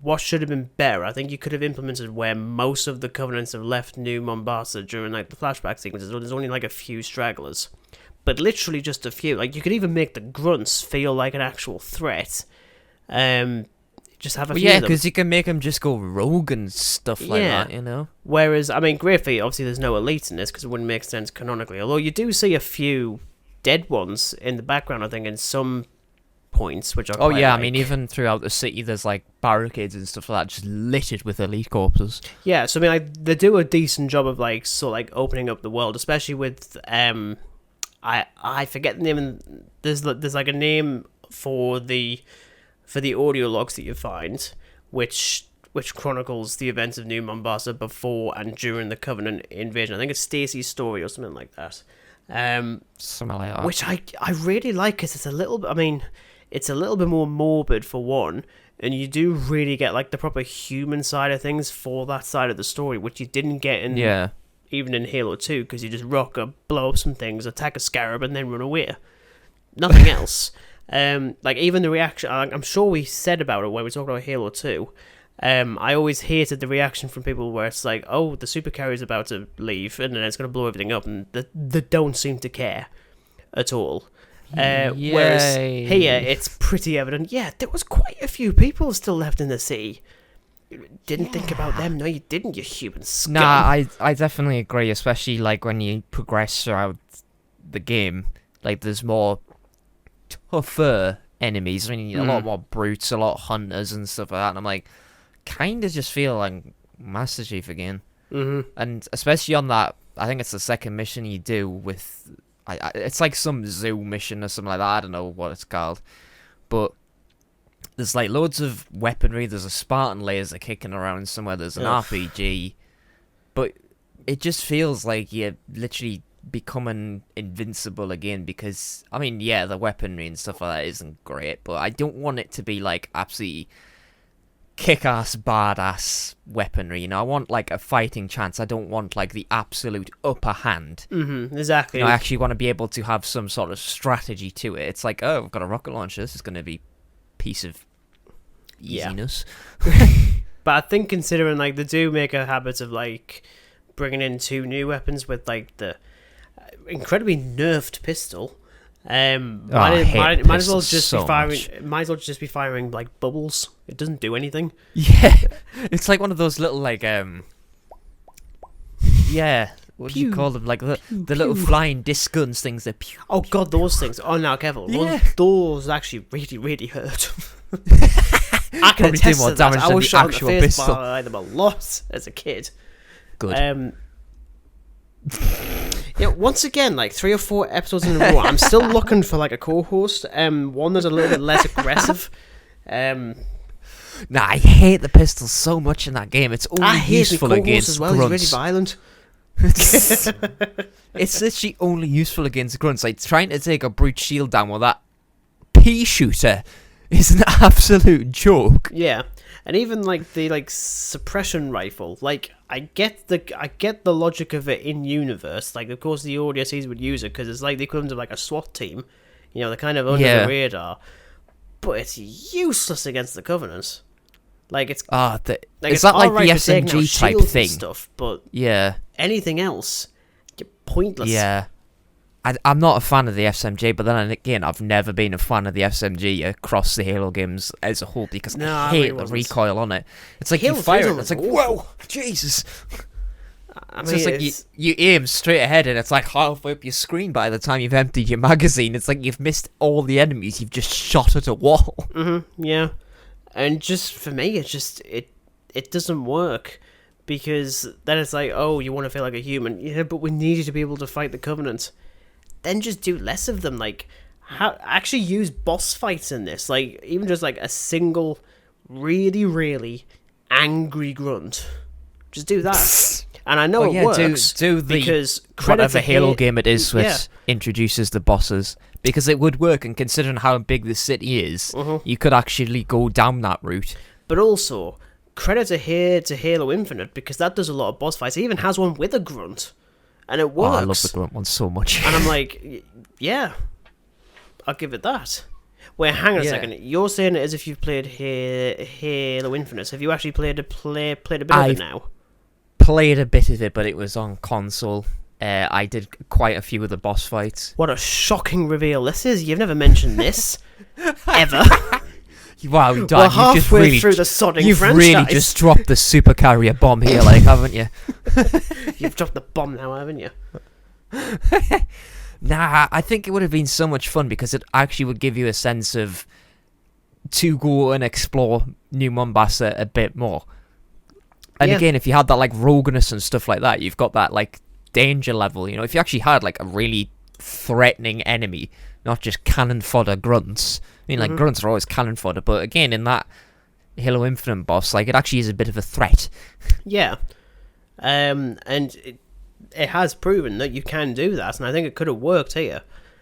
what should have been better, I think you could have implemented where most of the Covenants have left New Mombasa during like the flashback sequences. There's only like a few stragglers, but literally just a few. Like, you could even make the grunts feel like an actual threat. Just have a few. Yeah, because you can make them just go rogue and stuff like that, you know. Whereas, I mean, great feat. Obviously, there's no elites in this because it wouldn't make sense canonically. Although you do see a few dead ones in the background, I think, in some points, which are I mean, even throughout the city there's like barricades and stuff like that just littered with elite corpses. Yeah, so I mean, like, they do a decent job of like sort of like opening up the world, especially with I forget the name, and there's like a name for the audio logs that you find, which chronicles the events of New Mombasa before and during the Covenant invasion. I think it's Stacy's story or something like that. Something like that. Which I really like, because it's a little bit, I mean, it's a little bit more morbid for one, and you do really get like the proper human side of things for that side of the story, which you didn't get in even in Halo 2, because you just rock up, blow up some things, attack a scarab, and then run away. Nothing else. Like, even the reaction, I'm sure we said about it when we talked about Halo 2. I always hated the reaction from people where it's like, oh, the supercarrier's about to leave, and then it's going to blow everything up, and they don't seem to care at all. Whereas here, it's pretty evident, there was quite a few people still left in the city. Didn't think about them. No, you didn't, you human scum. Nah, I definitely agree, especially like when you progress throughout the game. Like, there's more tougher enemies. I mean, a lot more brutes, a lot of hunters and stuff like that, and I'm like, kind of just feel like Master Chief again. And especially on that, I think it's the second mission you do with it's like some zoo mission or something like that. I don't know what it's called, but there's like loads of weaponry. There's a Spartan laser kicking around somewhere. There's an RPG, but it just feels like you're literally becoming invincible again because, I mean, yeah, the weaponry and stuff like that isn't great, but I don't want it to be like absolutely kick-ass, badass weaponry. You know, I want like a fighting chance. I don't want like the absolute upper hand. Exactly. You know, I actually want to be able to have some sort of strategy to it. It's like, oh, I've got a rocket launcher. This is going to be a piece of easiness. But I think considering like they do make a habit of like bringing in 2 new weapons with like the incredibly nerfed pistol. Might as well just be firing. Might as well just be firing like bubbles. It doesn't do anything. Yeah, it's like one of those little like yeah. What do you call them? Like the little flying disc guns things that pew. Oh god, those things. Oh no, careful. Yeah. Those actually really hurt. I can Probably do attest more to that. damage I than was the shot in the actual face pistol. by them a lot as a kid. Good. Yeah, once again, like 3 or 4 episodes in a row, I'm still looking for like a co-host. One that's a little bit less aggressive. Nah, I hate the pistol so much in that game. It's only useful against as well. grunts. He's really violent. It's literally only useful against grunts. Like trying to take a brute shield down with that pea shooter is an absolute joke. Yeah, and even like the like suppression rifle, like I get the logic of it in universe. Like of course the ODSTs would use it because it's like the equivalent of like a SWAT team. You know, they're kind of under the radar, but it's useless against the Covenant. Like it's is that like the SMG type thing? Stuff, but yeah, anything else, you're pointless. Yeah. I'm not a fan of the SMG, but then again, I've never been a fan of the SMG across the Halo games as a whole because I hate the recoil on it. It's like Halo you fire it, and it's like, whoa, Jesus. I It's mean, just like you aim straight ahead and it's like halfway up your screen by the time you've emptied your magazine. It's like you've missed all the enemies, you've just shot at a wall. Yeah. And just for me, it's just, it doesn't work. Because then it's like, oh, you want to feel like a human. Yeah, but we need you to be able to fight the Covenant. Then just do less of them. Like, actually use boss fights in this. Like, even just like a single, really, really angry grunt. Just do that. And I know it works. Do the because whatever Halo game it is which introduces the bosses. Because it would work, and considering how big the city is, you could actually go down that route. But also, credit to Halo Infinite, because that does a lot of boss fights. It even has one with a grunt. And it works. Oh, I love the grunt one so much. And I'm like, yeah, I'll give it that. Wait, hang on a second. You're saying it as if you've played Halo Infinite. Have you actually played a bit of it now? Played a bit of it, but it was on console. I did quite a few of the boss fights. What a shocking reveal this is. You've never mentioned this. Ever. Wow, Dan, we're halfway through the sodding you've franchise. You've really just dropped the super carrier bomb here, like, haven't you? You've dropped the bomb now, haven't you? Nah, I think it would have been so much fun because it actually would give you a sense of to go and explore New Mombasa a bit more. And again, if you had that like rogueness and stuff like that, you've got that like danger level. You know, if you actually had like a really threatening enemy, not just cannon fodder grunts. I mean, like grunts are always cannon fodder, but again, in that Halo Infinite boss, like it actually is a bit of a threat. Yeah, and it has proven that you can do that, and I think it could have worked here.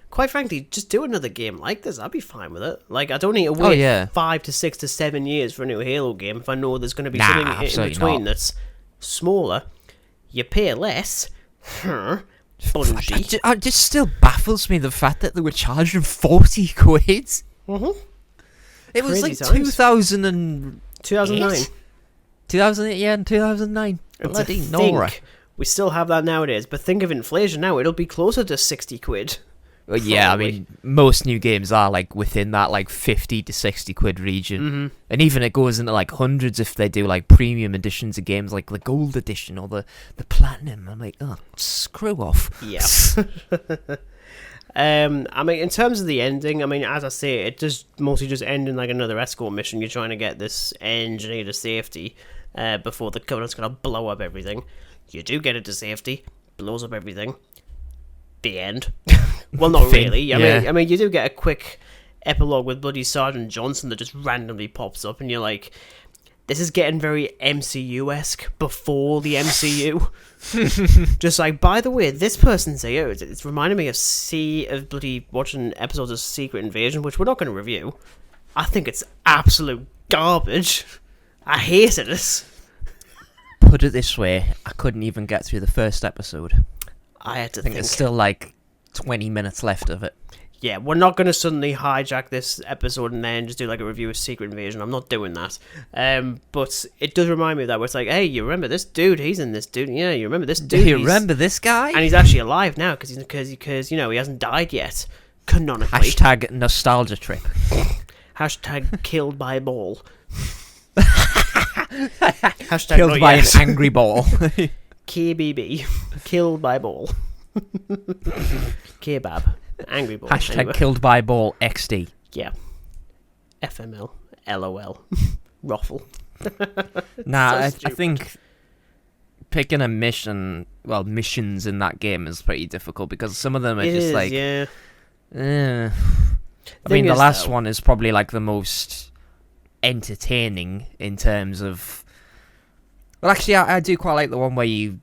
Quite frankly, just do another game like this. I'd be fine with it. Like, I don't need to wait 5 to 6 to 7 years for a new Halo game if I know there's going to be something in between that's smaller. You pay less. Bungie. It just still baffles me the fact that they were charging 40 quid. It was Crazy like times. 2009. 2008, yeah, and 2009. Bloody Nora. We still have that nowadays, but think of inflation now. It'll be closer to 60 quid. Well, yeah, I mean, most new games are like within that like 50 to 60 quid region. And even it goes into like hundreds if they do like premium editions of games like the gold edition or the platinum. I'm like, oh, screw off. Yeah. I mean, in terms of the ending, I mean, as I say, it does mostly just end in like another escort mission. You're trying to get this engineer to safety before the Covenant's going to blow up everything. You do get it to safety, blows up everything. The end. Well, not thing. really. Yeah. I mean, you do get a quick epilogue with bloody Sergeant Johnson that just randomly pops up, and you're like, this is getting very MCU-esque before the MCU. Just like, by the way, this person's here. It's reminding me of bloody watching episodes of Secret Invasion, which we're not going to review. I think it's absolute garbage. I hated it. Put it this way, I couldn't even get through the first episode. I had to I think there's still like 20 minutes left of it. Yeah, we're not going to suddenly hijack this episode and then just do like a review of Secret Invasion. I'm not doing that. But it does remind me of that, where it's like, hey, you remember this dude? He's in this dude. Yeah, you remember this dude? Do you remember this guy? And he's actually alive now because you know, he hasn't died yet. Canonically. Hashtag nostalgia trip. Hashtag killed by a ball. Hashtag Killed by an angry ball. KBB. Killed by ball. Kebab. Angry ball. Hashtag anyway. killed by ball XD. Yeah. FML. LOL. Ruffle. Nah, So I think picking a mission, missions in that game is pretty difficult because some of them are just like, yeah. I mean, the last one is probably like the most entertaining in terms of. Well, actually, I do quite like the one where you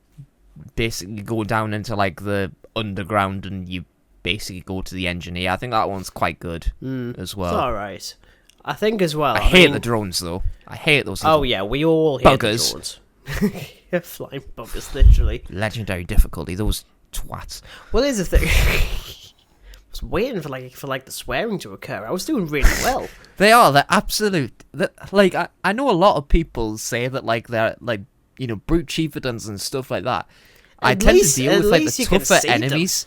basically go down into like the underground and you basically go to the engineer. I think that one's quite good as well. It's alright. I think as well. I hate the drones though. I hate those. Oh yeah, we all hate buggers. the drones. Yeah, flying buggers, literally. Legendary difficulty. Those twats. Well, here's the thing. I was waiting for like the swearing to occur. I was doing really well. They are. They're absolute. Like I know a lot of people say that like they're like brute chieftains and stuff like that. I tend to deal with like the tougher enemies.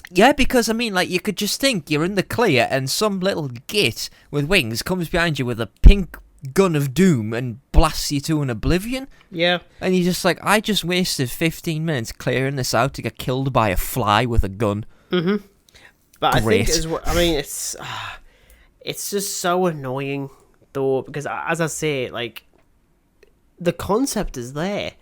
Yeah, because I mean, like you could just think you're in the clear and some little git with wings comes behind you with a pink gun of doom and blasts you to an oblivion. Yeah. And you're just like, I just wasted 15 minutes clearing this out to get killed by a fly with a gun. Mm-hmm. But Great. I think as well, I mean, it's just so annoying though, because as I say, like the concept is there.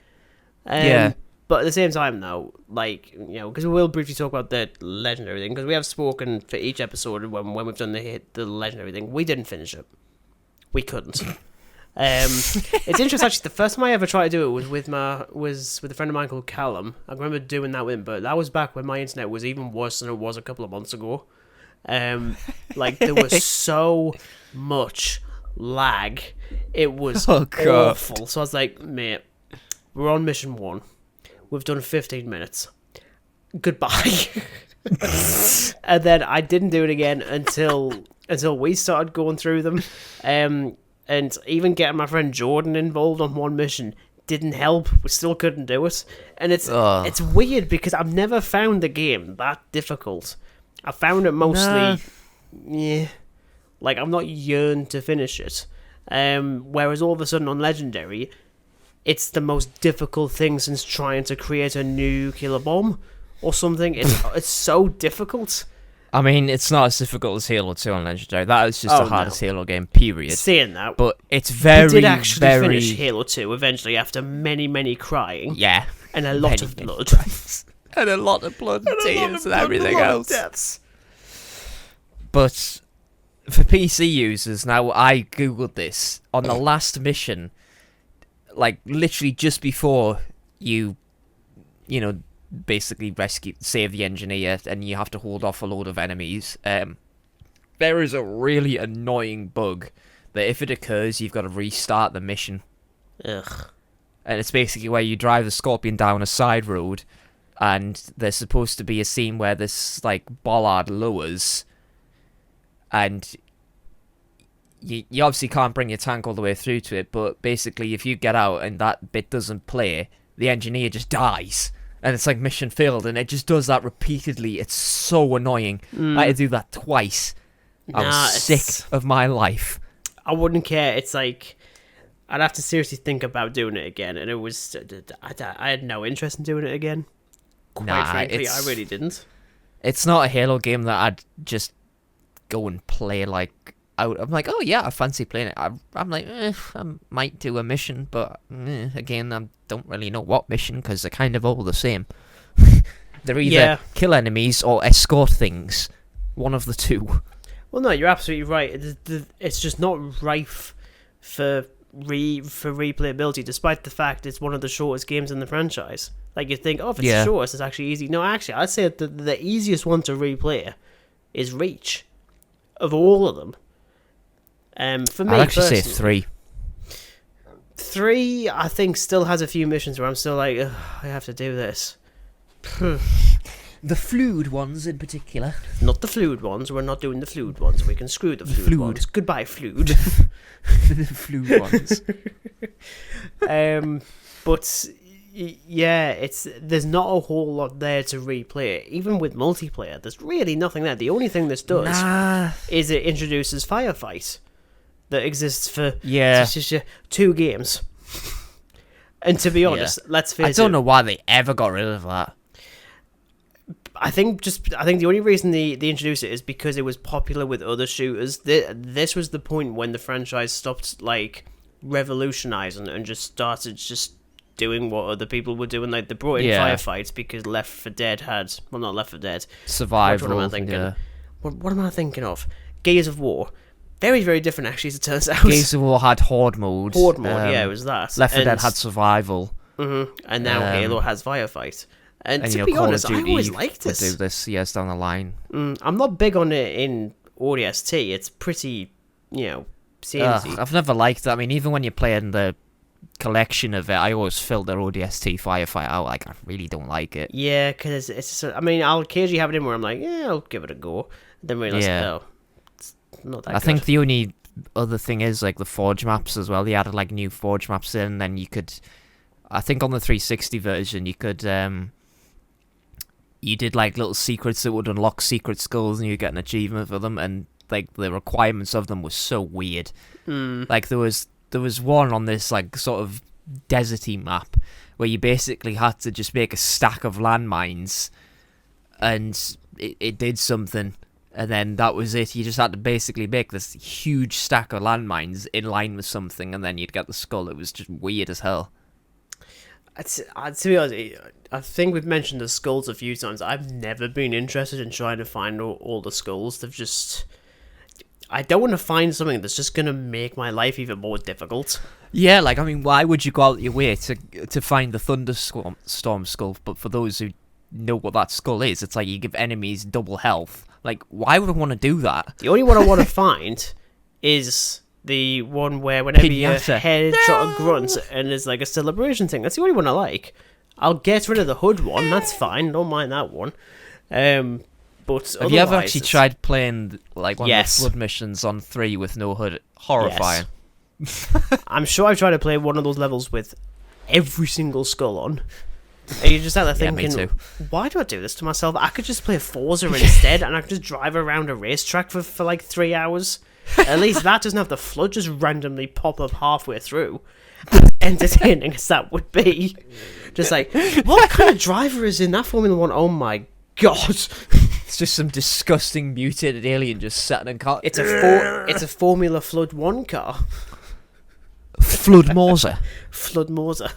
Yeah. But at the same time, though, like, because we will briefly talk about the legendary thing, because we have spoken for each episode when we've done the legendary thing, we didn't finish it. We couldn't. It's interesting, actually, the first time I ever tried to do it was with a friend of mine called Callum. I remember doing that with him, but that was back when my internet was even worse than it was a couple of months ago. Like, there was so much lag. It was awful. So I was like, mate, we're on mission 1. We've done 15 minutes. Goodbye. And then I didn't do it again until we started going through them. And even getting my friend Jordan involved on one mission didn't help. We still couldn't do it. And it's weird because I've never found the game that difficult. I found it mostly... Yeah. Like, I'm not yearned to finish it. Whereas all of a sudden on Legendary... It's the most difficult thing since trying to create a nuclear bomb or something. It's so difficult. I mean, it's not as difficult as Halo 2 on Legendary. That is just the hardest Halo game, period. Saying that. But it's very, we did actually very... finish Halo 2 eventually after many, many crying. Yeah. And a lot of blood. And a lot of blood and tears and everything else. Deaths. But for PC users, now I googled this. On the last mission... Like, literally just before you basically save the engineer and you have to hold off a load of enemies, there is a really annoying bug that if it occurs, you've got to restart the mission. Ugh. And it's basically where you drive the Scorpion down a side road and there's supposed to be a scene where this, like, bollard lowers and... You obviously can't bring your tank all the way through to it, but basically if you get out and that bit doesn't play, the engineer just dies. And it's like mission failed, and it just does that repeatedly. It's so annoying. I had to do that twice. I was sick of my life. I wouldn't care. It's like, I'd have to seriously think about doing it again, and it was... I had no interest in doing it again. Quite frankly, I really didn't. It's not a Halo game that I'd just go and play, like... out. I'm like, oh yeah, I fancy playing it. I'm like, I might do a mission, but again, I don't really know what mission because they're kind of all the same. They're either Yeah. kill enemies or escort things. One of the two. Well, no, you're absolutely right. It's just not rife for replayability, despite the fact it's one of the shortest games in the franchise. Like, you think, oh, if it's the shortest, it's actually easy. No, actually, I'd say that the easiest one to replay is Reach, of all of them. For me, I'd actually say personally, 3. 3, I think, still has a few missions where I'm still like, ugh, I have to do this. The fluid ones in particular. Not the fluid ones. We're not doing the fluid ones. We can screw the fluid ones. Goodbye, fluid. The fluid ones. But yeah, there's not a whole lot there to replay. Even with multiplayer, there's really nothing there. The only thing this does is it introduces Firefight that exists for just 2 games. And to be honest, let's face it, I don't know why they ever got rid of that. I think the only reason they introduced it is because it was popular with other shooters. This was the point when the franchise stopped like revolutionizing and just started just doing what other people were doing. Like, they brought in Firefights because Left 4 Dead had, well, not Left 4 Dead, Survival. What am I thinking? Yeah. What am I thinking of? Gears of War. Very, very different, actually, as it turns out. Gears of War had Horde mode. Yeah, it was that. Left 4 Dead had Survival. And now Halo has Firefight. And to you know, be Call honest, of I Duty always liked this. would do this years down the line. I'm not big on it in ODST. It's pretty, samey. I've never liked it. I mean, even when you're playing the collection of it, I always fill the ODST Firefight out. Like, I really don't like it. Yeah, because I'll occasionally have it in where I'm like, yeah, I'll give it a go. Then realize, it's not that good. I think the only other thing is, like, the Forge maps as well. They added, like, new Forge maps in, and then you could... I think on the 360 version, you could... you did, like, little secrets that would unlock secret skulls, and you get an achievement for them, and, like, the requirements of them was so weird. Like, there was one on this, like, sort of deserty map where you basically had to just make a stack of landmines, and it did something, and then that was it. You just had to basically make this huge stack of landmines in line with something, and then you'd get the skull. It was just weird as hell. To be honest, I think we've mentioned the skulls a few times. I've never been interested in trying to find all the skulls. They've just... I don't want to find something that's just going to make my life even more difficult. Yeah, like, I mean, why would you go out your way to find the Thunderstorm skull? But for those who know what that skull is, it's like you give enemies double health. Like, why would I want to do that? The only one I want to find is... the one where whenever you headshot a grunt and there's like a celebration thing. That's the only one I like. I'll get rid of the hood one. That's fine. Don't mind that one. But have you ever actually tried playing like one Yes. of the flood missions on 3 with no hood? Horrifying. Yes. I'm sure I've tried to play one of those levels with every single skull on. And you just out there thinking, me too. why do I do this to myself? I could just play Forza instead, and I could just drive around a racetrack for like 3 hours. At least that doesn't have the flood just randomly pop up halfway through. Entertaining as that would be. Just like, what kind of driver is in that Formula 1? Oh my god. It's just some disgusting mutated alien just sat in a car. It's a Formula Flood 1 car. Flood Morza. Flood Morza.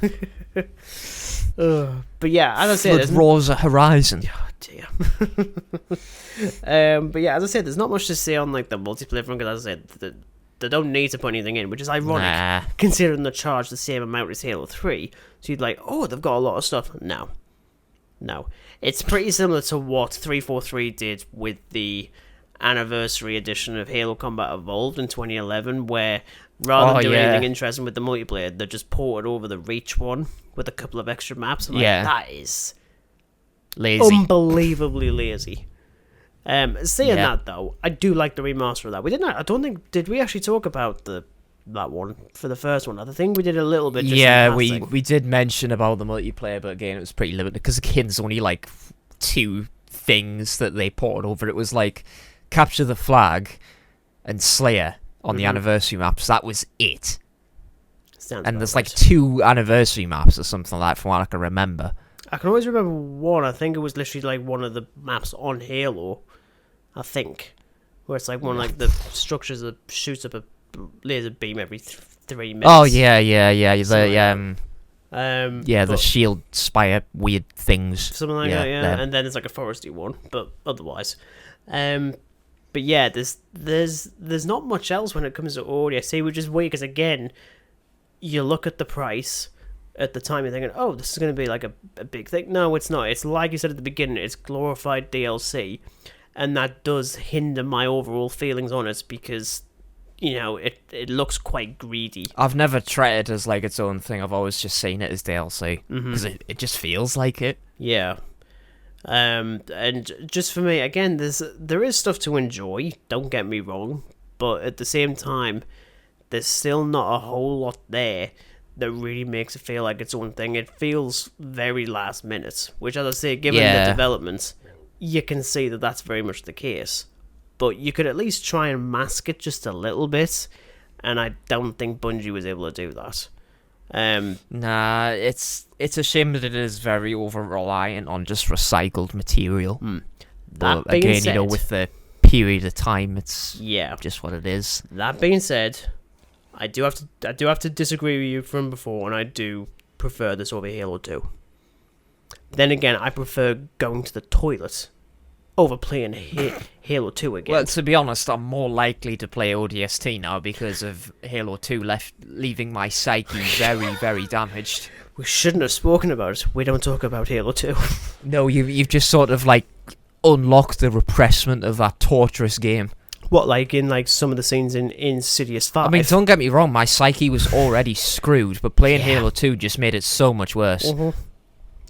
But yeah, as I said... Flood Rosa Horizon. Oh dear. But yeah, as I said, there's not much to say on like the multiplayer front, because as I said, they don't need to put anything in, which is ironic, considering they charge the same amount as Halo 3. So you'd like, oh, they've got a lot of stuff. No. It's pretty similar to what 343 did with the anniversary edition of Halo Combat Evolved in 2011, where rather than doing anything interesting with the multiplayer, they just ported over the Reach one with a couple of extra maps. I'm like, that is lazy. Unbelievably lazy. Saying that though, I do like the remaster of that. I don't think did we actually talk about that one for the first one? I think we did a little bit. We did mention about the multiplayer, but again, it was pretty limited because again, there's only like 2 things that they ported over. It was like Capture the Flag and Slayer on the anniversary maps. That was it. And there's like 2 anniversary maps or something like that, from what I can remember. I can always remember one. I think it was literally like one of the maps on Halo, I think, where it's like one like the structures that shoots up a laser beam every 3 minutes. Oh yeah. Yeah, the but shield spire weird things. something like that. Yeah, them. and then there's like a foresty one, but otherwise, but yeah, there's not much else when it comes to ODST, which is weird because again, you look at the price at the time, you're thinking, oh, this is going to be like a big thing. No, it's not. It's like you said at the beginning, it's glorified DLC, and that does hinder my overall feelings on it because, you know, it looks quite greedy. I've never treated it as like its own thing. I've always just seen it as DLC because it just feels like it. Yeah. And just for me, again, there is stuff to enjoy, don't get me wrong, but at the same time, there's still not a whole lot there that really makes it feel like its own thing. It feels very last minute, which, as I say, given the development, you can see that that's very much the case. But you could at least try and mask it just a little bit, and I don't think Bungie was able to do that. Nah, it's a shame that it is very over-reliant on just recycled material. That But being again, said, you know, with the period of time, it's just what it is. That being said, I do have to disagree with you from before, and I do prefer this over Halo 2. Then again, I prefer going to the toilet over playing Halo 2 again. Well, to be honest, I'm more likely to play ODST now because of Halo 2 leaving my psyche very, very damaged. We shouldn't have spoken about it. We don't talk about Halo 2. No, you've just sort of like unlocked the repressment of that torturous game. What, like in like some of the scenes in Insidious 5? I mean, don't get me wrong, my psyche was already screwed, but playing Halo 2 just made it so much worse.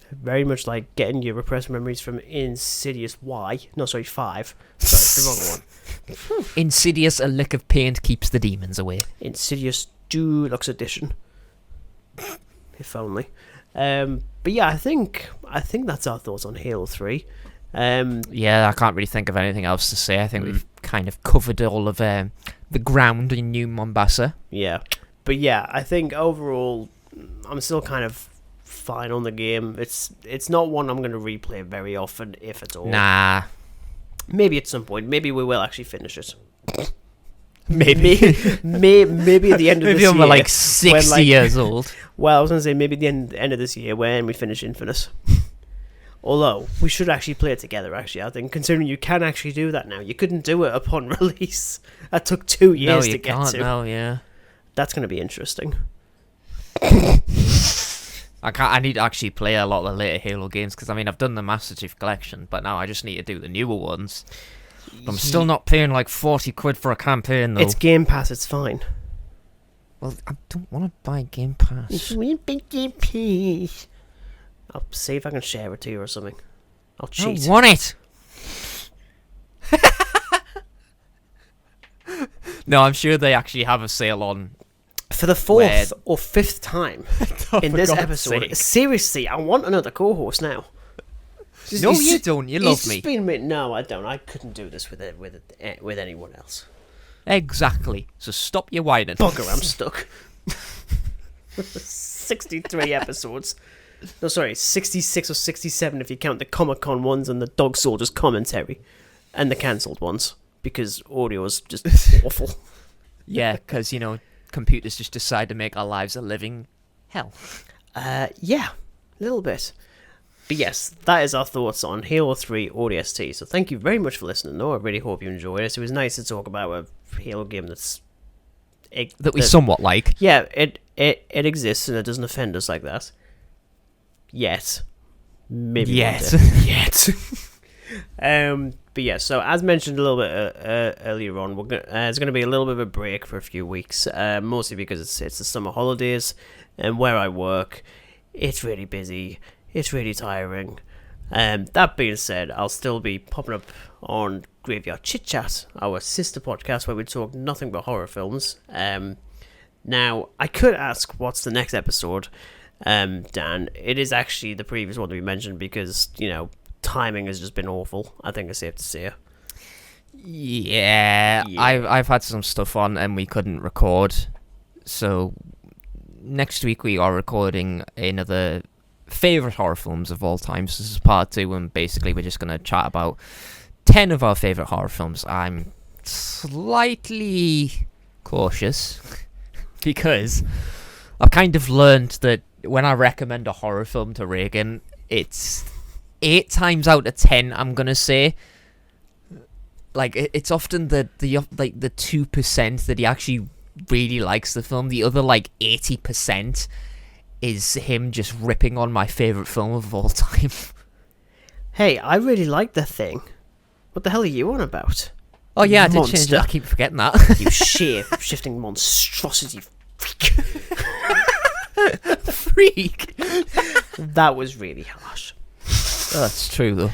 Very much like getting your repressed memories from Insidious 5. Sorry, the wrong one. Insidious, a lick of paint keeps the demons away. Insidious Deluxe Edition. If only. But yeah, I think that's our thoughts on Halo 3. Yeah, I can't really think of anything else to say. I think we've kind of covered all of the ground in New Mombasa. Yeah. But yeah, I think overall, I'm still kind of fine on the game. It's not one I'm going to replay very often, if at all. Nah. Maybe at some point. Maybe we will actually finish it. Maybe at the end of this year. Maybe I'm like 60 years old. Well, I was going to say maybe the end of this year when we finish Infinite. Although, we should actually play it together, actually, I think, considering you can actually do that now. You couldn't do it upon release. That took 2 years to get to. No, yeah. That's going to be interesting. I need to actually play a lot of the later Halo games, because, I mean, I've done the Master Chief Collection, but now I just need to do the newer ones. But I'm still not paying like 40 quid for a campaign, though. It's Game Pass, it's fine. Well, I don't want to buy Game Pass. It's Game Pass. I'll see if I can share it to you or something. I'll cheat. I don't want it! No, I'm sure they actually have a sale on. For the 4th or 5th time in this episode. Sake. Seriously, I want another co-host now. No, you don't. You love me. No, I don't. I couldn't do this with anyone else. Exactly. So stop your whining. Bugger, I'm stuck. 63 episodes. No, sorry, 66 or 67 if you count the Comic-Con ones and the Dog Soldiers commentary. And the cancelled ones. Because audio is just awful. Yeah, because, you know, computers just decide to make our lives a living hell. Yeah, a little bit. But yes, that is our thoughts on Halo 3 ODST. So thank you very much for listening, though. I really hope you enjoyed it. It was nice to talk about a Halo game that we somewhat like. Yeah, it exists and it doesn't offend us like that. Yet. Maybe Yet. But yeah, so as mentioned a little bit earlier on, there's going to be a little bit of a break for a few weeks, mostly because it's the summer holidays, and where I work, it's really busy, it's really tiring. That being said, I'll still be popping up on Graveyard Chit Chat, our sister podcast, where we talk nothing but horror films. Now, I could ask what's the next episode, Dan. It is actually the previous one that we mentioned because, you know, timing has just been awful, I think it's safe to say. Yeah, I've had some stuff on and we couldn't record. So next week we are recording another favourite horror films of all time. So this is part 2, and basically we're just going to chat about 10 of our favourite horror films. I'm slightly cautious because I've kind of learned that when I recommend a horror film to Regan, it's 8 times out of 10, I'm gonna say. Like, it's often the 2% that he actually really likes the film. The other, like, 80% is him just ripping on my favourite film of all time. Hey, I really like The Thing. What the hell are you on about? Oh yeah, I did Monster. change it. I keep forgetting that. You shape-shifting monstrosity Freak. That was really harsh. Oh, that's true, though.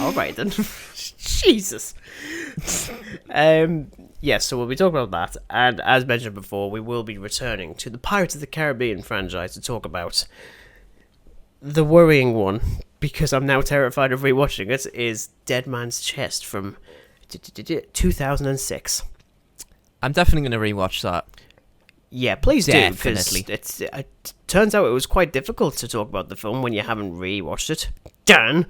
Alright then. Jesus. Yes, so we'll be talking about that, and as mentioned before, we will be returning to the Pirates of the Caribbean franchise to talk about the worrying one, because I'm now terrified of rewatching it, is Dead Man's Chest from 2006. I'm definitely going to rewatch that. Yeah, please Definitely. do, because it turns out it was quite difficult to talk about the film when you haven't rewatched it. Dan!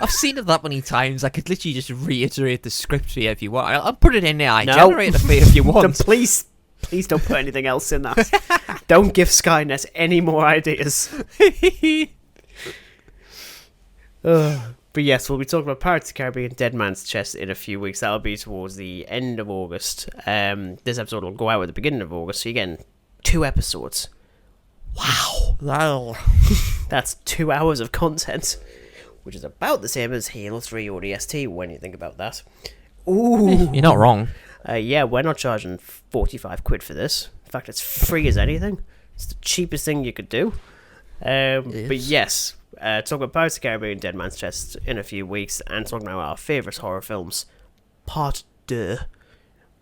I've seen it that many times, I could literally just reiterate the script for you if you want. I'll put it in the generator for you if you want. Please don't put anything else in that. Don't give Skynet any more ideas. But yes, we'll be talking about Pirates of the Caribbean Dead Man's Chest in a few weeks. That'll be towards the end of August. This episode will go out at the beginning of August, so you're getting 2 episodes. Wow. That's 2 hours of content, which is about the same as Halo 3 ODST when you think about that. Ooh. You're not wrong. Yeah, we're not charging 45 quid for this. In fact, it's free as anything. It's the cheapest thing you could do. But yes, talk about Pirates of the Caribbean Dead Man's Chest in a few weeks, and talking about our favourite horror films, Part 2,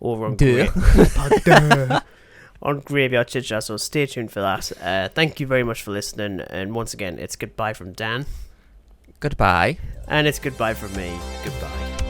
over on Part 2. On Graveyard Chit Chat, so stay tuned for that. Thank you very much for listening, and once again, it's goodbye from Dan. Goodbye. And it's goodbye from me. Goodbye.